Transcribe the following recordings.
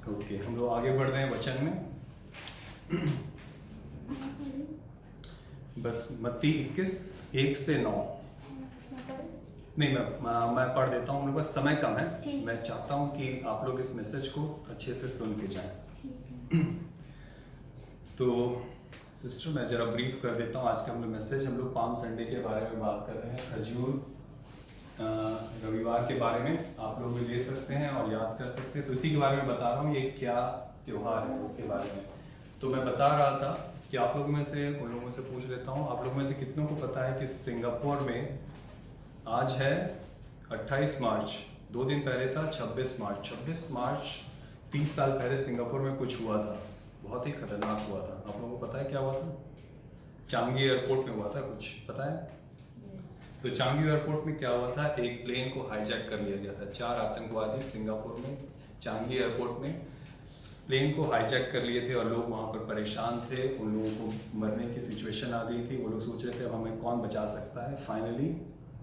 Okay, हम लोग आगे बढ़ रहे हैं वचन में। बस मत्ती 21 1 से 9। नहीं, मैं पढ़ देता हूँ, मेरे पास समय कम है। मैं चाहता हूँ कि आप लोग इस मैसेज को अच्छे से सुन के जाएं। तो सिस्टर, मैं जरा ब्रीफ कर देता हूँ। आज का हम लोग मैसेज, हम लोग पाम संडे के बारे में बात कर रहे हैं। खजूर रविवार के बारे में आप लोग भी ले सकते हैं और याद कर सकते हैं। तो इसी के बारे में बता रहा हूँ, ये क्या त्योहार है उसके बारे में। तो मैं बता रहा था कि आप लोगों में से, उन लोगों से पूछ लेता हूँ, आप लोगों में से कितनों को पता है कि सिंगापुर में आज है 28 मार्च, 2 दिन पहले था 26 मार्च। 26 मार्च 30 साल पहले सिंगापुर में कुछ हुआ था, बहुत ही खतरनाक हुआ था। आप लोगों को पता है क्या हुआ था? चांगी एयरपोर्ट में हुआ था, कुछ पता है? तो चांगी एयरपोर्ट में क्या हुआ था, एक प्लेन को हाईजैक कर लिया गया था। 4 आतंकवादी सिंगापुर में चांगी एयरपोर्ट में प्लेन को हाईजैक कर लिए थे और लोग वहाँ पर परेशान थे। उन लोगों को मरने की सिचुएशन आ गई थी। वो लोग सोच रहे थे अब हमें कौन बचा सकता है। फाइनली,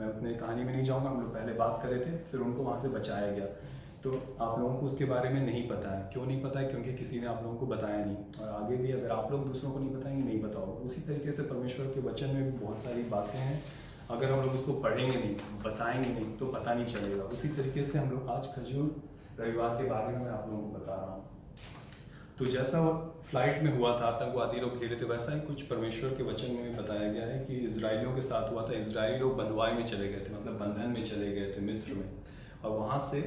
मैं उतने कहानी में नहीं जाऊँगा, हम लोग पहले बात कर रहे थे, फिर उनको वहाँ से बचाया गया। तो आप लोगों को उसके बारे में नहीं पता है। क्यों नहीं पता है? क्योंकि किसी ने आप लोगों को बताया नहीं, और आगे भी अगर आप लोग दूसरों को नहीं बताएंगे, नहीं पता होगा। उसी तरीके से परमेश्वर के वचन में भी बहुत सारी बातें हैं, अगर हम लोग उसको पढ़ेंगे नहीं, बताएंगे नहीं, तो पता नहीं चलेगा। उसी तरीके से हम लोग आज खजूर रविवार के बारे में मैं आप लोगों को बता रहा हूँ। तो जैसा वो फ्लाइट में हुआ था, आतंकवादी लोग घेरे थे, वैसा ही कुछ परमेश्वर के वचन में भी बताया गया है कि इजरायलियों के साथ हुआ था। इजरायली लोग बंधुआई में चले गए थे, मतलब बंधन में चले गए थे मिस्र में, और वहाँ से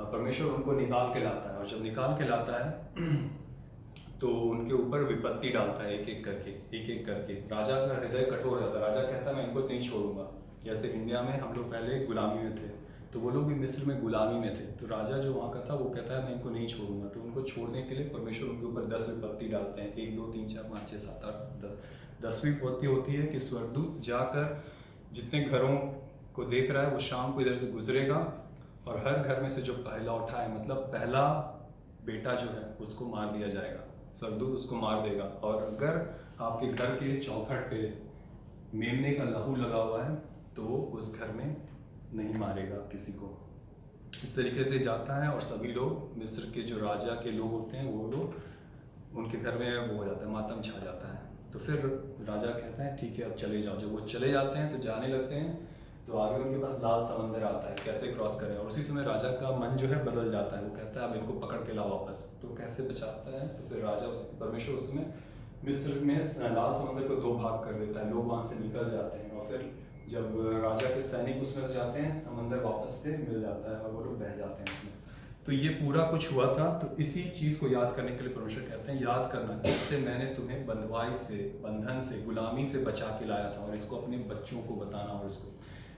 परमेश्वर उनको निकाल के लाता है। और जब निकाल के लाता है तो उनके ऊपर विपत्ति डालता है, एक एक करके। राजा का हृदय कठोर हो जाता है। राजा कहता है मैं इनको नहीं छोड़ूंगा। जैसे इंडिया में हम लोग पहले गुलामी में थे, तो वो लोग भी मिस्र में गुलामी में थे। तो राजा जो वहाँ का था वो कहता है मैं इनको नहीं छोड़ूंगा। तो उनको छोड़ने के लिए परमेश्वर उनके ऊपर 10 विपत्ति डालते हैं। 1 2 3 4 5 6 7 8 10। 10वीं विपत्ति होती है कि स्वर्गदूत जाकर जितने घरों को देख रहा है, वो शाम को इधर से गुजरेगा और हर घर में से जो पहला उठा है, मतलब पहला बेटा जो है, उसको मार दिया जाएगा। स्वर्गदूत उसको मार देगा। और अगर आपके घर के चौखट पे मेमने का लहू लगा हुआ है, तो उस घर में नहीं मारेगा किसी को। इस तरीके से जाता है, और सभी लोग, मिस्र के जो राजा के लोग होते हैं, वो लोग, उनके घर में वो हो जाता है, मातम छा जाता है। तो फिर राजा कहता है ठीक है अब चले जाओ। जब वो चले जाते हैं तो जाने लगते हैं, तो आगे उनके पास लाल समंदर आता है, कैसे क्रॉस करें। और उसी समय राजा का मन जो है बदल जाता है। वो कहता है अब इनको पकड़ के लाओ वापस। तो कैसे बचाता है? तो फिर राजा परमेश्वर उसमें मिस्र में लाल समंदर को 2 भाग कर देता है। लोग वहाँ से निकल जाते हैं, और फिर जब राजा के सैनिक उसमें जाते हैं, समंदर वापस से मिल जाता है और वो लोग बह जाते हैं उसमें। तो ये पूरा कुछ हुआ था। तो इसी चीज़ को याद करने के लिए परमेश्वर कहते हैं याद करना जैसे मैंने तुम्हें बंधुआई से, बंधन से, गुलामी से बचा के लाया था, और इसको अपने बच्चों को बताना। और इसको,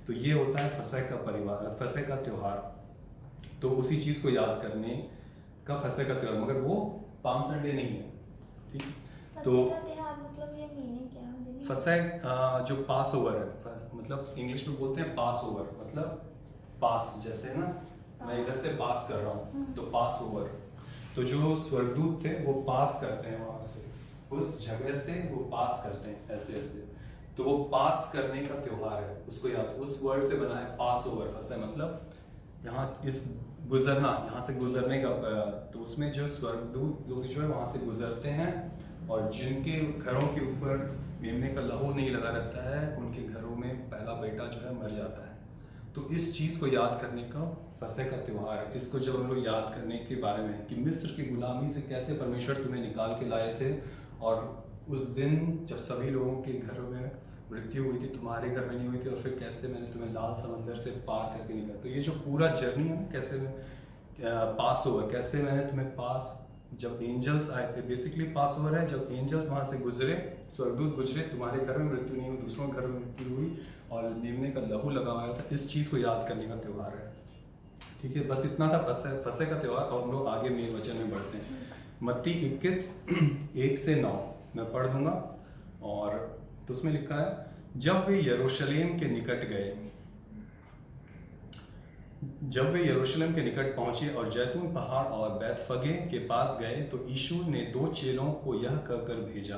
तो ये होता है फसह का परिवार, फसह का त्यौहार। तो उसी चीज़ को याद करने का फसह का त्यौहार, मगर वो पाम संडे नहीं है, ठीक? तो फसह जो पास ओवर है, मतलब इंग्लिश में बोलते हैं पास ओवर, मतलब पास, जैसे ना मैं इधर से पास कर रहा हूँ, तो पास ओवर। तो जो स्वर्गदूत थे वो पास करते हैं वहां से, उस जगह से वो पास करते हैं ऐसे ऐसे। तो वो पास करने का त्योहार है, उसको याद, उस वर्ड से बना है पास ओवर। फसह मतलब यहाँ इस गुजरना, यहाँ से गुजरने का। तो उसमें जो स्वर्गदूत लोग जो है वहाँ से गुजरते हैं, और जिनके घरों के ऊपर मेमने का लहू नहीं लगा रहता है, उनके घरों में पहला बेटा जो है मर जाता है। तो इस चीज़ को याद करने का फसह का त्यौहार है। इसको जब हम लोग याद करने के बारे में है कि मिस्र की गुलामी से कैसे परमेश्वर तुम्हें निकाल के लाए थे, और उस दिन जब सभी लोगों के घरों में मृत्यु हुई थी, तुम्हारे घर में नहीं हुई थी, और फिर कैसे मैंने तुम्हें लाल समंदर से पार करके निकाला। तो ये जो पूरा जर्नी है, कैसे पास ओवर, कैसे मैंने तुम्हें पास, जब एंजल्स आए थे, बेसिकली पास ओवर है जब एंजल्स वहाँ से गुजरे, स्वर्गदूत गुजरे, तुम्हारे घर में मृत्यु नहीं हुई, दूसरों के घर में मृत्यु हुई, और मेमने का लहू लगा हुआ था। इस चीज़ को याद करने का त्यौहार है, ठीक है? बस इतना था फसह का त्यौहार। और हम लोग आगे मेन वचन में बढ़ते हैं। मत्ती 21 1 से 9 मैं पढ़ दूंगा। और तो उसमें लिखा है, जब वे यरूशलेम के निकट पहुंचे और जैतून पहाड़ और बैतफगे के पास गए, तो यीशु ने 2 चेलों को यह कहकर भेजा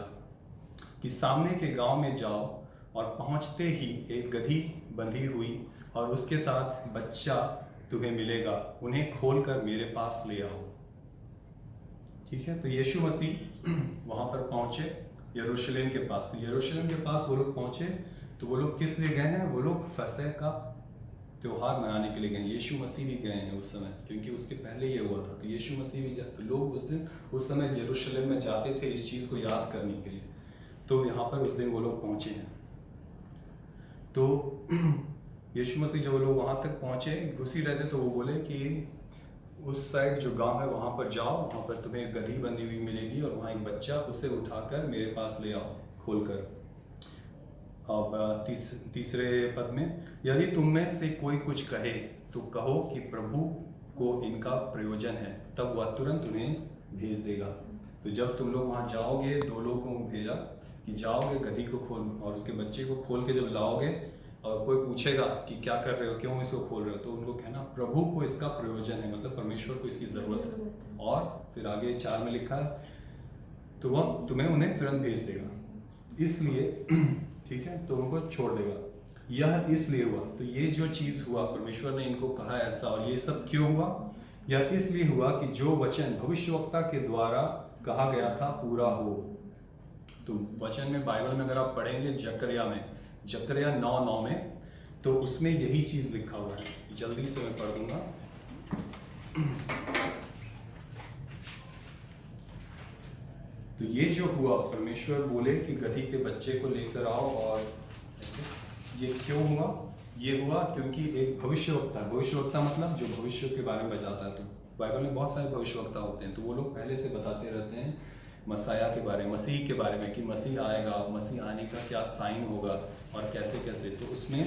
कि सामने के गांव में जाओ, और पहुंचते ही एक गधी बंधी हुई और उसके साथ बच्चा तुम्हें मिलेगा, उन्हें खोलकर मेरे पास ले आओ। ठीक है, तो यीशु मसीह वहाँ पर पहुँचे यरूशलेम के पास। तो यरूशलेम के पास वो लोग पहुँचे, तो वो लोग किस लिए गए हैं? वो लोग फसह का त्योहार मनाने के लिए गए हैं। यीशु मसीह भी गए हैं उस समय, क्योंकि उसके पहले ये हुआ था। तो यीशु मसीह भी तो लोग उस समय यरूशलेम में जाते थे इस चीज़ को याद करने के लिए। तो यहाँ पर उस दिन वो लोग पहुँचे हैं। तो यीशु मसीह जब वो लोग वहाँ तक पहुँचे, घुसी रहते, तो वो बोले कि उस साइड जो गांव है वहाँ पर जाओ, वहाँ पर तुम्हें एक गधी बंधी हुई मिलेगी और वहाँ एक बच्चा, उसे उठाकर मेरे पास ले आओ खोलकर। अब तीसरे पद में, यदि तुम में से कोई कुछ कहे तो कहो कि प्रभु को इनका प्रयोजन है, तब वह तुरंत उन्हें भेज देगा। तो जब तुम लोग वहाँ जाओगे, 2 लोगों को भेजा कि जाओगे, गधी को खोल और उसके बच्चे को खोल के जब लाओगे, और कोई पूछेगा कि क्या कर रहे हो, क्यों इसको खोल रहे हो, तो उनको कहना प्रभु को इसका प्रयोजन है, मतलब परमेश्वर को इसकी ज़रूरत है। और फिर आगे 4 में लिखा है, तो वह तुम्हें उन्हें तुरंत भेज देगा, इसलिए ठीक है, तो उनको छोड़ देगा। यह इसलिए हुआ, तो ये जो चीज़ हुआ, परमेश्वर ने इनको कहा ऐसा, और ये सब क्यों हुआ? यह इसलिए हुआ कि जो वचन भविष्यवक्ता के द्वारा कहा गया था पूरा हो। तो वचन में, बाइबल में अगर आप पढ़ेंगे जकरिया 9:9 में, तो उसमें यही चीज़ लिखा हुआ है। जल्दी से मैं पढ़ दूंगा। तो ये जो हुआ, परमेश्वर बोले कि गधी के बच्चे को लेकर आओ, और ये क्यों हुआ? ये हुआ क्योंकि एक भविष्यवक्ता मतलब जो भविष्य के बारे में बताता है। तो बाइबल में बहुत सारे भविष्यवक्ता होते हैं, तो वो लोग पहले से बताते रहते हैं मसाया के बारे में, मसीह के बारे में, कि मसीह आएगा, मसीह आने का क्या साइन होगा और कैसे कैसे। तो उसमें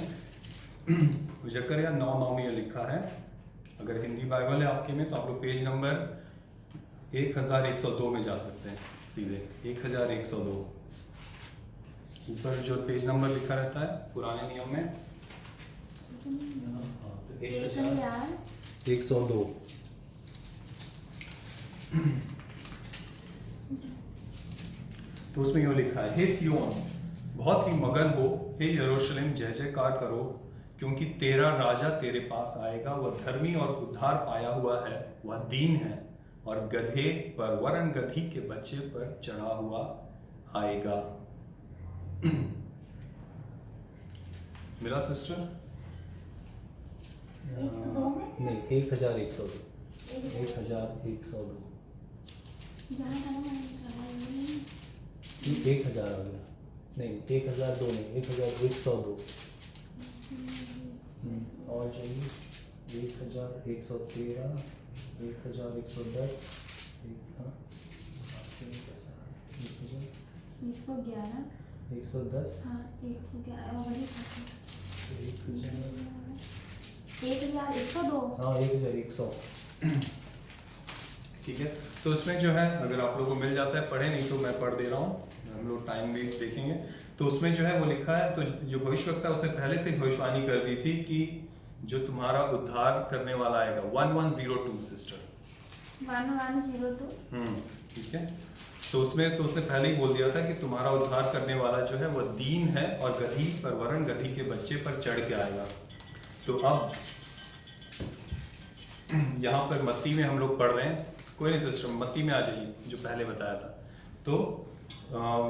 जकरिया 9:9 में ये लिखा है। अगर हिंदी बाइबल है आपके में, तो आप लोग पेज नंबर 1102 में जा सकते हैं, सीधे 1102 ऊपर जो पेज नंबर लिखा रहता है पुराने नियम में, 1102। तो उसमें यूँ लिखा है, हे सियोन बहुत ही मगन हो, हे यरूशलेम जय जयकार करो, क्योंकि तेरा राजा तेरे पास आएगा। वह धर्मी और उद्धार पाया हुआ है, वह दीन है और गधे पर, वरन गधी के बच्चे पर चढ़ा हुआ आएगा। मिला सिस्टर? नहीं, 1102। 1102 1000 आ गया। नहीं, 1002 नहीं, 1102 और चाहिए 1113, 1110, 111, 1102, हाँ 1100। ठीक है, तो उसमें जो है, अगर आप लोगों को मिल जाता है, पढ़े, नहीं तो मैं पढ़ दे रहा हूँ, हम लोग टाइम भी देखेंगे। तो उसमें जो है वो लिखा है, तो जो भविष्यवक्ता उसने पहले से भविष्यवाणी कर दी थी कि जो तुम्हारा उद्धार करने वाला आएगा। 1102 सिस्टर, 1102। ठीक है। तो उसने पहले ही बोल दिया था कि तुम्हारा उद्धार करने वाला जो है वह दीन है और गधी पर, वरन गधी के बच्चे पर चढ़ के आएगा। तो अब यहाँ पर मत्ती में हम लोग पढ़ रहे हैं, कोई नहीं सिस्टर, मत्ती में आ जाइए जो पहले बताया था। तो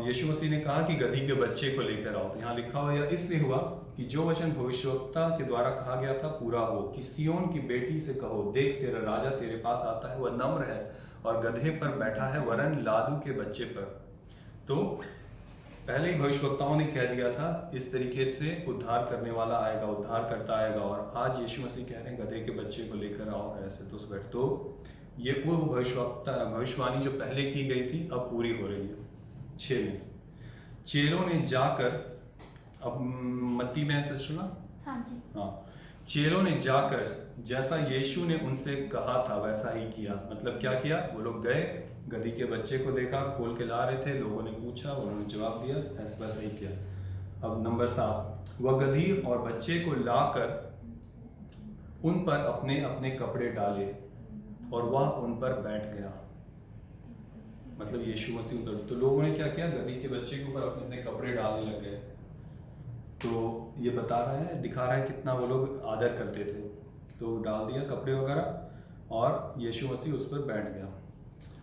यीशु मसीह ने कहा कि गधी के बच्चे को लेकर आओ। तो यहाँ लिखा हुआ, यह इसलिए हुआ कि जो वचन भविष्यवक्ता के द्वारा कहा गया था पूरा हो, कि सियोन की बेटी से कहो, देख तेरा राजा तेरे पास आता है, वह नम्र है और गधे पर बैठा है, वरन लादू के बच्चे पर। तो पहले ही भविष्यवक्ताओं ने कह दिया था इस तरीके से उद्धार करने वाला आएगा, उद्धार करता आएगा, और आज यीशु मसीह कह रहे हैं गधे के बच्चे को लेकर आओ ऐसे। तो ये वो भविष्यवाणी जो पहले की गई थी अब पूरी हो रही है। 6 में, चेलों ने जाकर, अब मत्ती में है सिस्टर ना? हाँ, चेलों ने जाकर जैसा यीशु ने उनसे कहा था वैसा ही किया। मतलब क्या किया? वो लोग गए, गधी के बच्चे को देखा, खोल के ला रहे थे, लोगों ने पूछा, उन्होंने जवाब दिया, ऐसा वैसा ही किया। अब नंबर 7, वह गधी और बच्चे को लाकर उन पर अपने अपने कपड़े डाले और वह उन पर बैठ गया। मतलब यीशु मसीह उतर, तो लोगों ने क्या किया? गधी के बच्चे के ऊपर अपने अपने कपड़े डालने लग गए। तो ये बता रहा है, दिखा रहा है कितना वो लोग आदर करते थे। तो डाल दिया कपड़े वगैरह और यीशु मसीह उस पर बैठ गया।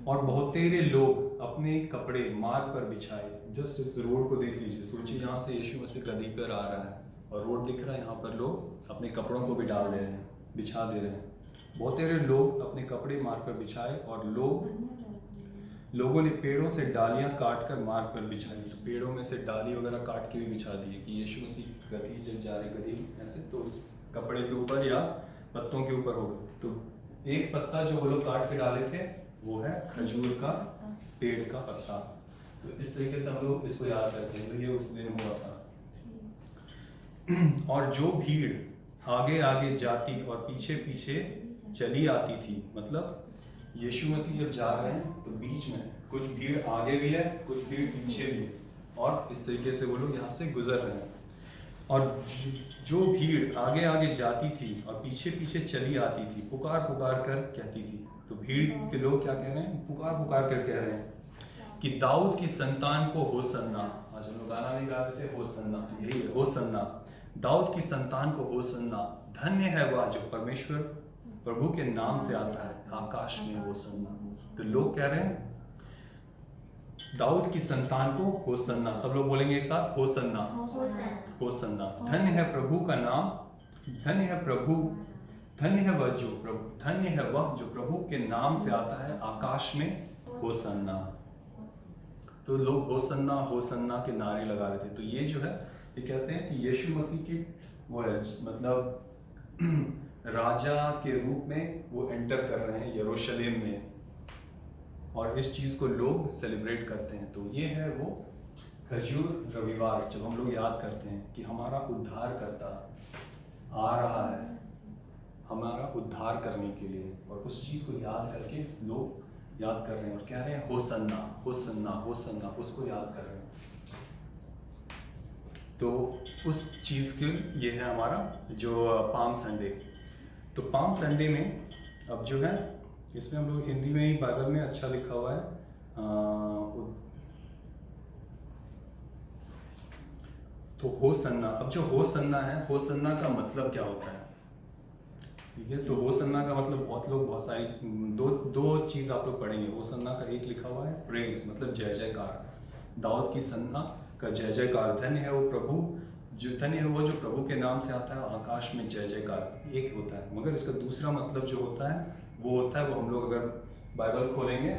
और बहुतेरे लोग अपने कपड़े मार्ग पर बिछाए। जस्ट इस रोड को देख लीजिए, सोचिए जहाँ से यीशु मसीह गद्दी पर आ रहा है और रोड दिख रहा है, यहाँ पर लोग अपने कपड़ों को भी डाल दे रहे हैं, बिछा दे रहे हैं। बहुतेरे लोग अपने कपड़े मार्ग पर बिछाए और लोगों ने पेड़ों से डालियां काट कर मार्ग पर बिछाई। तो पेड़ों में से डाली वगैरह काट के भी बिछा दी है कि यीशु मसीह की गद्दी जब जा रही गद्दी ऐसे तो उस कपड़े के ऊपर या पत्तों के ऊपर होगा। तो एक पत्ता जो वो लोग काट के डाले थे वो है खजूर का पेड़ का पत्ता। तो इस तरीके से हम लोग इसको याद करते हैं। तो ये उस दिन हुआ था। और जो भीड़ आगे आगे जाती और पीछे पीछे चली आती थी, मतलब यीशु मसीह जब जा रहे हैं तो बीच में कुछ भीड़ आगे भी है, कुछ भीड़ पीछे भी है, और इस तरीके से वो लोग यहाँ से गुजर रहे हैं। और जो भीड़ आगे आगे जाती थी और पीछे पीछे चली आती थी, पुकार पुकार कर कहती थी। तो भीड़ के लोग क्या कह रहे हैं? पुकार पुकार कर कह रहे हैं कि दाऊद की संतान को होसन्ना। आज हम लोग गाना भी गा रहे थे, होसन्ना, तो यही है, होसन्ना, दाऊद की संतान को होसन्ना। धन्य है वह जो परमेश्वर प्रभु के नाम से आता है, आकाश में होसन्ना। तो लोग कह रहे हैं दाऊद की संतान को होसन्ना। सब लोग बोलेंगे एक साथ, होसन्ना, होसन्ना। धन्य है प्रभु का नाम, धन्य है प्रभु, धन्य है वह जो प्रभु, धन्य है वह जो प्रभु के नाम से आता है, आकाश में होसन्ना। तो लोग होसन्ना होसन्ना के नारे लगा रहे थे। तो ये जो है, ये कहते हैं कि यीशु मसीह की वो है, मतलब राजा के रूप में वो एंटर कर रहे हैं यरूशलेम में, और इस चीज़ को लोग सेलिब्रेट करते हैं। तो ये है वो खजूर रविवार, जब हम लोग याद करते हैं कि हमारा उद्धार करता आ रहा है हमारा उद्धार करने के लिए, और उस चीज़ को याद करके लोग याद कर रहे हैं और कह रहे हैं होसन्ना होसन्ना होसन्ना, उसको याद कर रहे हैं। तो उस चीज़ के ये है हमारा जो पाम संडे। तो पाम संडे में अब जो है, इसमें हम लोग हिंदी में ही बाइबल में अच्छा लिखा हुआ है, तो होसन्ना। अब जो होसन्ना है, होसन्ना का मतलब क्या होता है? ठीक है, तो होसन्ना का मतलब बहुत सारी दो चीज़ आप लोग पढ़ेंगे। होसन्ना का एक लिखा हुआ है प्रेज, मतलब जय जयकार, दाऊद की सन्ना का जय जयकार। धन्य है वो प्रभु जो, धन्य है वो जो प्रभु के नाम से आता है, आकाश में जय जयकार, एक होता है। मगर इसका दूसरा मतलब जो होता है वो होता है, वो हम लोग अगर बाइबल खोलेंगे,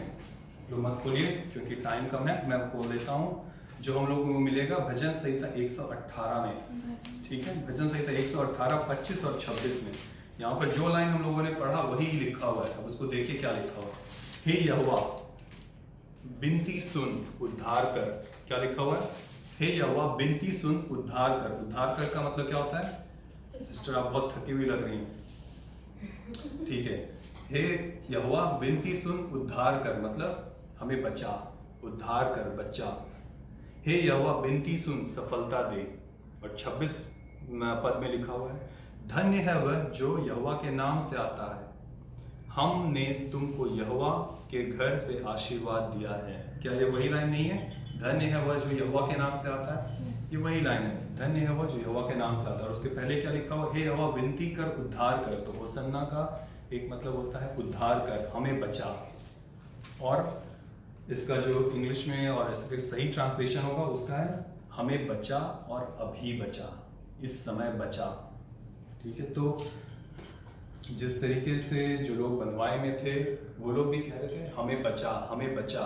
तो मत खोलिए क्योंकि टाइम कम है, मैं खोल देता हूँ। जो हम लोगों को मिलेगा भजन संहिता 118 में, ठीक है, भजन संहिता 118, 25 और 26 में। यहाँ पर जो लाइन हम लोगों ने पढ़ा वही लिखा हुआ है। अब उसको देखिए क्या लिखा हुआ है। हे यहोवा बिनती सुन उद्धार कर। क्या लिखा हुआ है? हे यहोवा बिनती सुन उद्धार कर। उद्धार कर का मतलब क्या होता है? सिस्टर आप बहुत थकी हुई लग रही हैं, ठीक है। हे यहोवा बिनती सुन उद्धार कर, मतलब हमें बचा, उद्धार कर, बच्चा। हे यहोवा बिनती सुन सफलता दे। और 26 पद में लिखा हुआ है, धन्य है वह जो यहोवा के नाम से आता है, हमने तुमको यहोवा के घर से आशीर्वाद दिया है। क्या ये वही लाइन नहीं है? धन्य है वह जो यहोवा के नाम से आता है, ये वही लाइन है, धन्य है वह जो यहोवा के नाम से आता है। और उसके पहले क्या लिखा हुआ? हे यहोवा विनती कर उद्धार कर। तो होसन्ना का एक मतलब होता है उद्धार कर, हमें बचा। और इसका जो इंग्लिश में और इसका सही ट्रांसलेशन होगा उसका है हमें बचा और अभी बचा, इस समय बचा, ठीक है। तो जिस तरीके से जो लोग बंधुआई में थे वो लोग भी कह रहे थे हमें बचा, हमें बचा।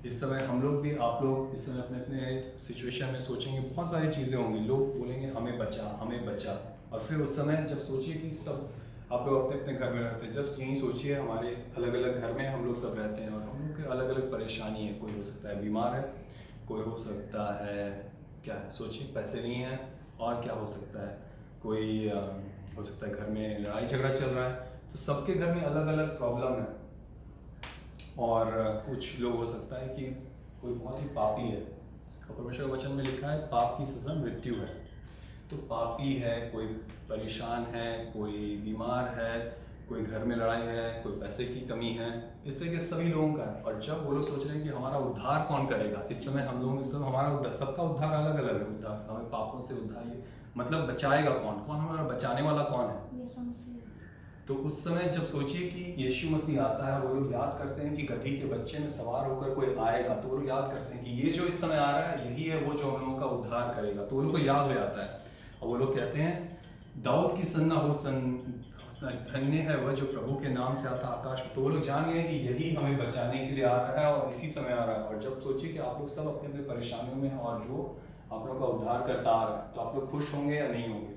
इस समय हम लोग भी, आप लोग इस समय अपने अपने सिचुएशन में सोचेंगे, बहुत सारी चीज़ें होंगी, लोग बोलेंगे हमें बचा, हमें बचा। और फिर उस समय जब सोचिए कि सब आप लोग अपने अपने घर में रहते हैं, जस्ट यहीं सोचिए हमारे अलग अलग घर में हम लोग सब रहते हैं और हम लोग के अलग अलग परेशानी है। कोई हो सकता है बीमार है, कोई हो सकता है क्या है, सोचिए पैसे नहीं है, और क्या हो सकता है, कोई हो सकता है घर में लड़ाई झगड़ा चल रहा है। तो सबके घर में अलग अलग प्रॉब्लम है। और कुछ लोग हो सकता है कि कोई बहुत ही पापी है, और परमेश्वर के वचन में लिखा है पाप की सजा मृत्यु है। तो पापी है, कोई परेशान है, कोई बीमार है, कोई घर में लड़ाई है, कोई पैसे की कमी है, इस तरह के सभी लोगों का है। और जब वो लोग सोच रहे हैं कि हमारा उद्धार कौन करेगा, इस समय हम लोग इस समय हमारा सबका उद्धार अलग अलग है। उद्धार हमें पापों से उद्धार, मतलब बचाएगा कौन, कौन हमारा बचाने वाला कौन है? तो उस समय जब सोचिए कि यीशु मसीह आता है, वो लोग याद करते हैं कि गधी के बच्चे में सवार होकर कोई आएगा, तो वो लोग याद करते हैं कि ये जो इस समय आ रहा है यही है वो जो हम लोगों का उद्धार करेगा। तो वो लोग को याद हो जाता है और वो लोग कहते हैं दाऊद की सन्ना हो धन्य है वह जो प्रभु के नाम से आता आकाश में। तो वो लोग जान गए कि यही हमें बचाने के लिए आ रहा है और इसी समय आ रहा है। और जब सोचिए कि आप लोग सब अपने अपने परेशानियों में हैं और जो आप लोग का उद्धार करता आ रहा है, तो आप लोग खुश होंगे या नहीं होंगे?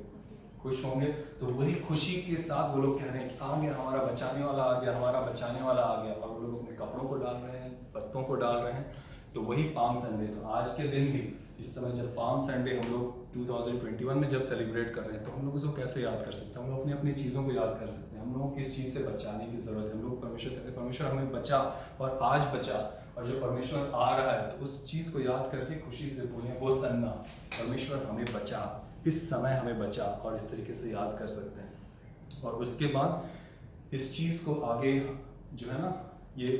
खुश होंगे। तो वही खुशी के साथ वो लोग कह रहे हैं कि आ गया हमारा बचाने वाला, आ गया हमारा बचाने वाला आ गया। और वो लोग अपने कपड़ों को डाल रहे हैं, पत्तों को डाल रहे हैं। तो वही पाम संडे। तो आज के दिन भी इस समय जब पाम संडे हम लोग 2021 में जब सेलिब्रेट कर रहे हैं, तो हम लोग उसको कैसे याद कर सकते हैं? हम लोग अपनी अपनी चीज़ों को याद कर सकते हैं। हम लोगों को किस चीज़ से बचाने की ज़रूरत है? हम लोग परमेश्वर कहते हैं परमेश्वर हमें बचा और आज बचा, और जो परमेश्वर आ रहा है तो उस चीज़ को याद करके खुशी से बोलें वो सन्ना, परमेश्वर हमें बचा, इस समय हमें बचा, और इस तरीके से याद कर सकते हैं। और उसके बाद इस चीज़ को आगे जो है ना, ये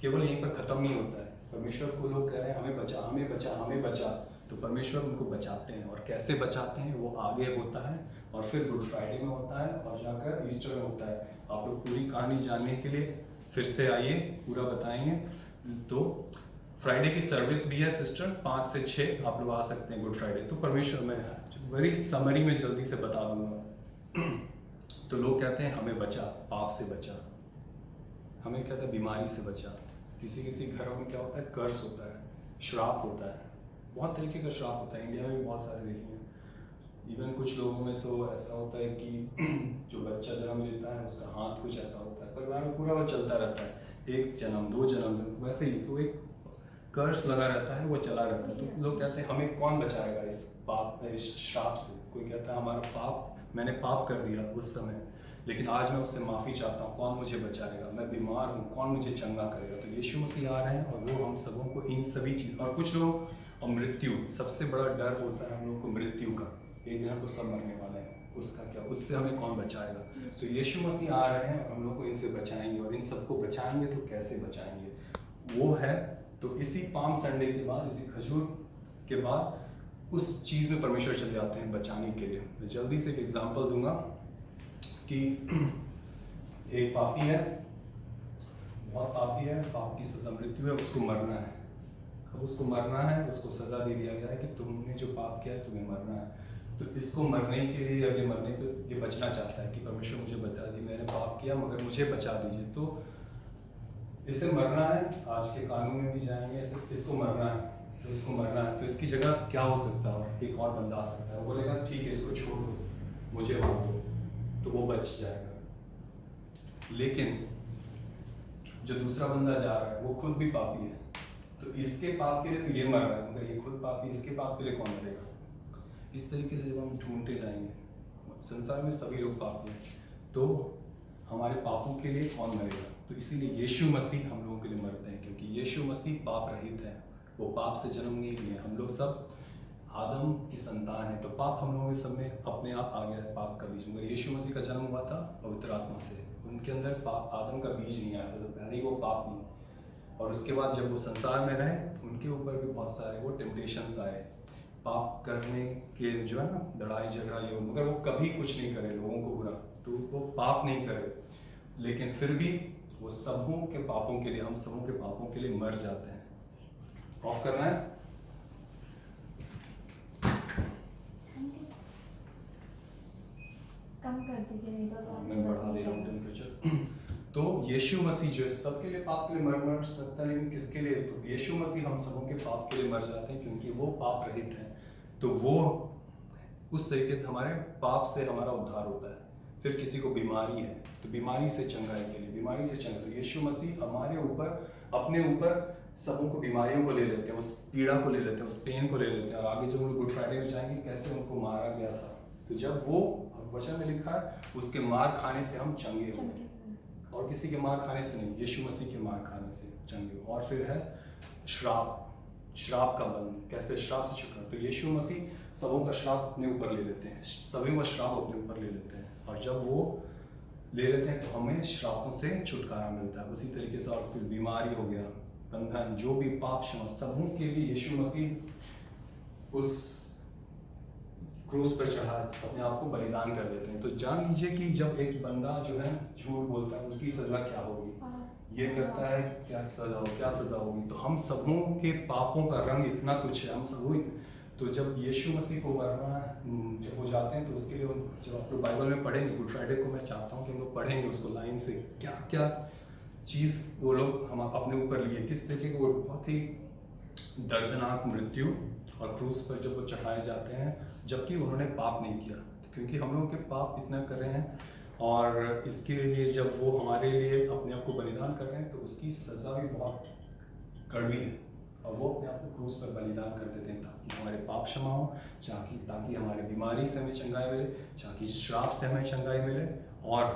केवल यहीं पर ख़त्म नहीं होता है। परमेश्वर को लोग कह रहे हैं हमें बचा, हमें बचा, हमें बचा। तो परमेश्वर उनको बचाते हैं, और कैसे बचाते हैं वो आगे होता है, और फिर गुड फ्राइडे में होता है, और जाकर ईस्टर में होता है। आप लोग पूरी कहानी जानने के लिए फिर से आइए, पूरा बताएंगे। तो फ्राइडे की सर्विस भी है सिस्टर, 5 से 6 आप लोग आ सकते हैं गुड फ्राइडे। तो परमेश्वर में वेरी समरी में जल्दी से बता दूंगा। तो लोग कहते हैं हमें बचा, पाप से बचा, हमें कहता है बीमारी से बचा। किसी किसी घरों में क्या होता है, कर्स होता है, श्राप होता है, बहुत तरीके का श्राप होता है। इंडिया में भी बहुत सारे देखे हैं। इवन कुछ लोगों में तो ऐसा होता है कि जो बच्चा जन्म लेता है उसका हाथ कुछ ऐसा होता है, परिवार में पूरा वो चलता रहता है, 1 जन्म 2 जन्म, वैसे ही तो एक कर्स लगा रहता है, वो चला रहता है। तो लोग कहते हैं हमें कौन बचाएगा इस पाप, इस श्राप से? कोई कहता है हमारा पाप, मैंने पाप कर दिया उस समय, लेकिन आज मैं उससे माफ़ी चाहता हूँ, कौन मुझे बचाएगा? मैं बीमार हूँ, कौन मुझे चंगा करेगा? तो यीशु मसीह आ रहे हैं और वो हम सबों को इन सभी चीज़, और कुछ लोग, और मृत्यु, सबसे बड़ा डर होता है हम लोग को मृत्यु का। एक दिन हम तो सब मरने वाले हैं, उसका क्या, उससे हमें कौन बचाएगा? तो यीशु मसीह आ रहे हैं और हम लोग को इनसे बचाएंगे। और इन सबको बचाएंगे तो कैसे बचाएंगे? वो है, तो इसी पाम संडे के बाद, इसी खजूर के बाद उस चीज़ में परमेश्वर चले जाते हैं बचाने के लिए। मैं जल्दी से एक एग्जांपल दूंगा कि एक पापी है, बहुत पापी है, पाप की सजा मृत्यु है, उसको मरना है। अब उसको मरना है, उसको सजा दे दिया गया है कि तुमने जो पाप किया है तुम्हें मरना है। तो इसको मरने के लिए, अगले मरने को ये बचना चाहता है कि परमेश्वर मुझे बचा दी, मैंने पाप किया मगर मुझे बचा दीजिए। तो इसे मरना है, आज के कानून में भी जाएंगे, इसको मरना है, तो इसको मरना है। तो इसकी जगह क्या हो सकता है? एक और बंदा आ सकता है, वो बोलेगा ठीक है इसको छोड़ दो, मुझे मार दो, तो वो बच जाएगा। लेकिन जो दूसरा बंदा जा रहा है वो खुद भी पापी है, तो इसके पाप के लिए तो ये मर रहा है, मगर ये खुद पापी, इसके पाप के लिए कौन मरेगा? इस तरीके से जब हम ढूंढते जाएंगे, संसार में सभी लोग पापी हैं, तो हमारे पापों के लिए कौन मरेगा? तो इसीलिए यीशु मसीह हम लोगों के लिए मरते हैं, क्योंकि यीशु मसीह पाप रहित है, वो पाप से जन्म नहीं लिए। हम लोग सब आदम की संतान है, तो पाप हम लोगों के सब में अपने आप आ गया है, पाप का बीज। मगर यीशु मसीह का जन्म हुआ था पवित्र आत्मा से, उनके अंदर पाप, आदम का बीज नहीं आया था, तो पहले ही वो पाप नहीं। और उसके बाद जब वो संसार में रहे, उनके ऊपर भी बहुत सारे वो टेम्पटेशंस आए, पाप करने के जो है ना, लड़ाई झगड़ा ये, मगर वो कभी कुछ नहीं करे लोगों को बुरा, तो वो पाप नहीं करे। लेकिन फिर भी वो सबों के पापों के लिए, हम सबों के पापों के लिए मर जाते हैं। ऑफ करना है, कम कर दीजिए, नहीं तो मैं बढ़ा दे रहा हूँ टेम्परेचर। तो यीशु मसीह जो है सबके लिए पाप के लिए मर सकता है, लेकिन किसके लिए? तो यीशु मसीह हम सबों के पाप के लिए मर जाते हैं, क्योंकि वो पाप रहित हैं। तो वो उस तरीके से हमारे पाप से हमारा उद्धार होता है। फिर किसी को बीमारी है, तो बीमारी से चंगाई के लिए, बीमारी से चंगा, तो यीशु मसीह हमारे ऊपर, अपने ऊपर सबों को, बीमारियों को ले लेते हैं, उस पीड़ा को ले लेते हैं, उस पेन को ले लेते हैं। और आगे जब हम गुड फ्राइडे में जाएंगे, कैसे उनको मारा गया था, तो जब वो वचन में लिखा है उसके मार खाने से हम चंगे हो गए, और किसी के मार खाने से नहीं, यीशु मसीह के मार खाने से चंगे हो। और फिर है श्राप, श्राप का बंधन, कैसे श्राप से छुटकारा। तो यीशु मसीह सबों का श्राप अपने ऊपर ले लेते हैं, सभी वो श्राप अपने ऊपर ले लेते हैं, और जब वो ले लेते हैं तो हमें श्रापों से छुटकारा मिलता है। उसी तरीके से और फिर बीमारी हो गया, बंधन, जो भी पाप क्षमा, सबों के लिए यीशु मसीह उस क्रूस पर चढ़ा अपने आप को बलिदान कर देते हैं। तो जान लीजिए कि जब एक बंदा जो है झूठ बोलता है उसकी सजा क्या होगी। ये करता है क्या सजा होगी। तो हम सबों के पापों का रंग इतना कुछ है, हम सबों। तो जब यीशु मसीह को मरना जब हो जाते हैं तो उसके लिए जब आप लोग बाइबल में पढ़ेंगे, गुड फ्राइडे को मैं चाहता हूँ कि हम लोग पढ़ेंगे उसको लाइन से, क्या क्या चीज़ वो लोग हम अपने ऊपर लिए, किस तरीके की वो बहुत ही दर्दनाक मृत्यु और क्रूस पर जब वो चढ़ाए जाते हैं, जबकि उन्होंने पाप नहीं किया। क्योंकि हम लोग के पाप इतना कर रहे हैं और इसके लिए जब वो हमारे लिए अपने आप को बलिदान कर रहे हैं तो उसकी सज़ा भी बहुत कड़वी है। और वो अपने आप को क्रूस पर बलिदान कर देते हैं ताकि हमारे पाप क्षमा हो, ताकि हमारे बीमारी से हमें चंगाई मिले, ताकि श्राप से हमें चंगाई मिले। और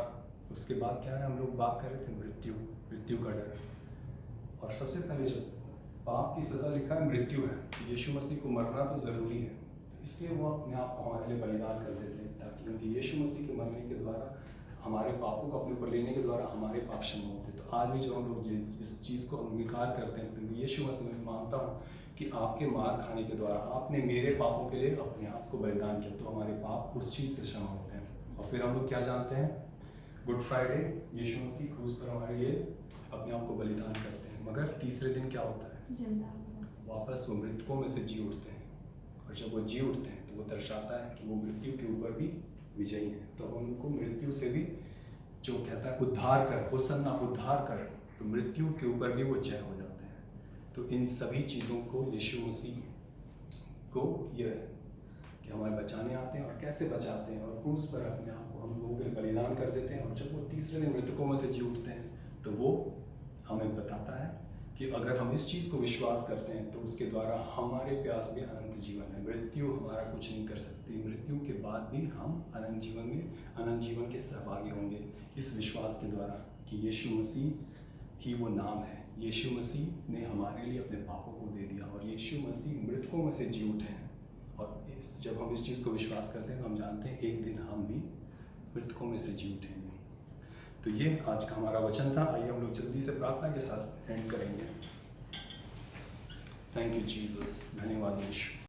उसके बाद क्या है, हम लोग बात कर रहे थे मृत्यु का डर। और सबसे पहले जब पाप की सज़ा लिखा है मृत्यु है, यीशु मसीह को मरना तो ज़रूरी है, इसलिए वो अपने आप को हमारे लिए बलिदान कर देते हैं ताकि उनके यीशु मसीह के मरने के द्वारा, हमारे पापों को अपने ऊपर लेने के द्वारा हमारे पाप क्षमा होते हैं। तो आज भी जो हम लोग इस चीज़ को अंगीकार करते हैं, तो यीशु मसीह में मानता हूँ कि आपके मार खाने के द्वारा आपने मेरे पापों के लिए अपने आप को बलिदान किया, तो हमारे पाप उस चीज़ से क्षमा होते हैं। और फिर हम लोग क्या जानते हैं, गुड फ्राइडे यीशु मसीह क्रूस पर हमारे लिए अपने आप को बलिदान करते हैं। मगर तीसरे दिन क्या होता है, वापस वो मृतकों में से जी उठते हैं। और जब वो जी उठते हैं तो वो दर्शाता है कि वो मृत्यु के ऊपर भी विजयी है। तो हम उनको मृत्यु से भी, जो कहता है उद्धार कर, होसन्ना उद्धार कर, तो मृत्यु के ऊपर भी वो जय हो जाते हैं। तो इन सभी चीज़ों को यीशु मसीह को यह कि हमें बचाने आते हैं और कैसे बचाते हैं, और क्रूस पर अपने आप को हम लोगों के बलिदान कर देते हैं। और जब वो तीसरे दिन मृतकों में से जी उठते हैं तो वो हमें बताता है कि अगर हम इस चीज़ को विश्वास करते हैं तो उसके द्वारा हमारे प्यास में अनंत जीवन है। मृत्यु हमारा कुछ नहीं कर सकती, मृत्यु के बाद भी हम अनंत जीवन के सहभागी होंगे, इस विश्वास के द्वारा कि यीशु मसीह ही वो नाम है। यीशु मसीह ने हमारे लिए अपने पापों को दे दिया और यीशु मसीह मृतकों में से जी उठे हैं। और जब हम इस चीज़ को विश्वास करते हैं तो हम जानते हैं एक दिन हम भी मृतकों में से जी उठेंगे। तो ये आज का हमारा वचन था। आइए हम लोग जल्दी से प्रार्थना के साथ एंड करेंगे। थैंक यू जीसस, धन्यवाद यीशु।